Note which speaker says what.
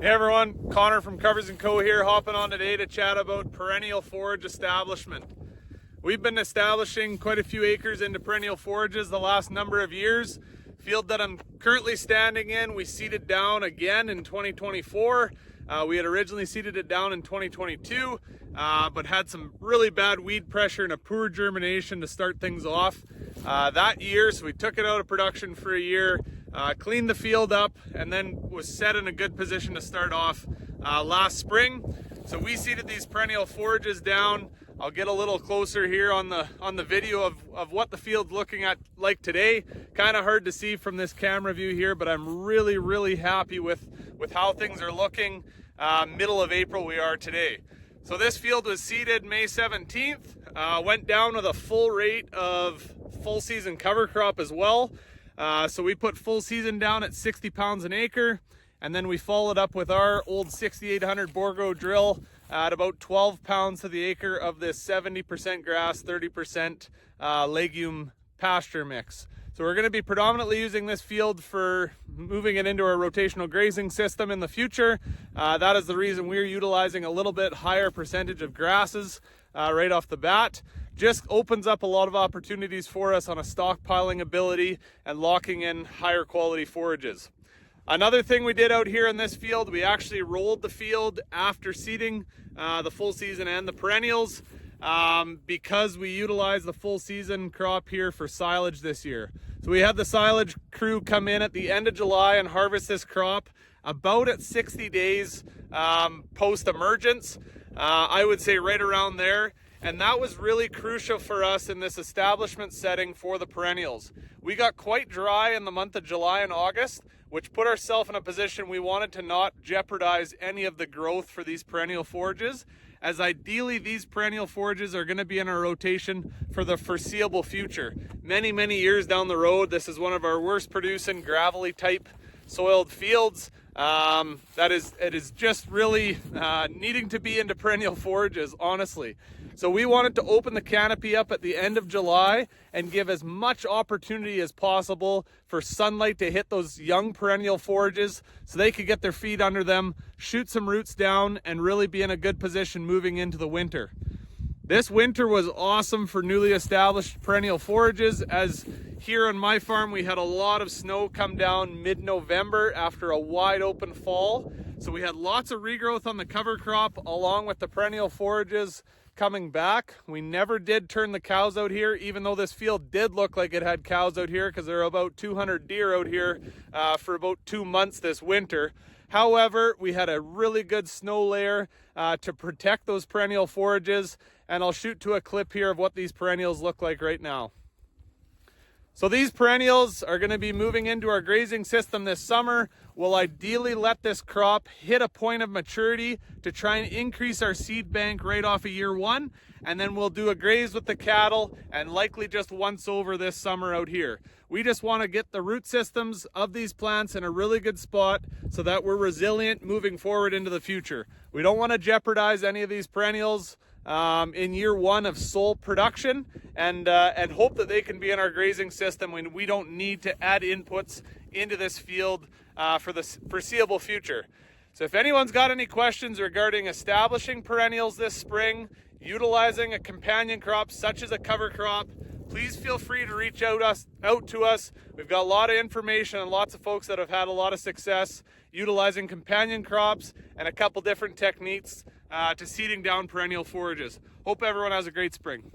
Speaker 1: Hey everyone, Connor from Covers & Co here, hopping on today to chat about perennial forage establishment. We've been establishing quite a few acres into perennial forages the last number of years. Field that I'm currently standing in, we seeded down again in 2024. We had originally seeded it down in 2022, but had some really bad weed pressure and a poor germination to start things off that year. So we took it out of production for a year, cleaned the field up, and then was set in a good position to start off last spring. So we seeded these perennial forages down. I'll get a little closer here on the video of what the field's looking at like today. Kind of hard to see from this camera view here, but I'm really happy with how things are looking. Middle of April we are today. So this field was seeded May 17th, went down with a full rate of full season cover crop as well. So we put full season down at 60 pounds an acre, and then we followed up with our old 6800 Borgo drill at about 12 pounds to the acre of this 70% grass, 30% legume pasture mix. So we're going to be predominantly using this field for moving it into our rotational grazing system in the future. That is the reason we're utilizing a little bit higher percentage of grasses right off the bat. Just opens up a lot of opportunities for us on a stockpiling ability and locking in higher quality forages. Another thing we did out here in this field, we actually rolled the field after seeding the full season and the perennials because we utilized the full season crop here for silage this year. So we had the silage crew come in at the end of July and harvest this crop about at 60 days post-emergence. I would say right around there. And that was really crucial for us in this establishment setting for the perennials. We got quite dry in the month of July and August, which put ourselves in a position we wanted to not jeopardize any of the growth for these perennial forages, as ideally these perennial forages are going to be in our rotation for the foreseeable future. Many years down the road, this is one of our worst producing gravelly type soiled fields. It is just really needing to be into perennial forages, honestly. So we wanted to open the canopy up at the end of July and give as much opportunity as possible for sunlight to hit those young perennial forages so they could get their feet under them, shoot some roots down, and really be in a good position moving into the winter. This winter was awesome for newly established perennial forages, as here on my farm we had a lot of snow come down mid-November after a wide open fall. So we had lots of regrowth on the cover crop along with the perennial forages coming back. We never did turn the cows out here, even though this field did look like it had cows out here because there are about 200 deer out here for about 2 months this winter. However, we had a really good snow layer to protect those perennial forages, and I'll shoot to a clip here of what these perennials look like right now. So these perennials are going to be moving into our grazing system this summer. We'll ideally let this crop hit a point of maturity to try and increase our seed bank right off of year one, and then we'll do a graze with the cattle and likely just once over this summer out here. We just want to get the root systems of these plants in a really good spot so that we're resilient moving forward into the future. We don't want to jeopardize any of these perennials in year one of sole production, and hope that they can be in our grazing system when we don't need to add inputs into this field for the foreseeable future. So if anyone's got any questions regarding establishing perennials this spring, utilizing a companion crop such as a cover crop, please feel free to reach out to us. We've got a lot of information and lots of folks that have had a lot of success utilizing companion crops and a couple different techniques to seeding down perennial forages. Hope everyone has a great spring.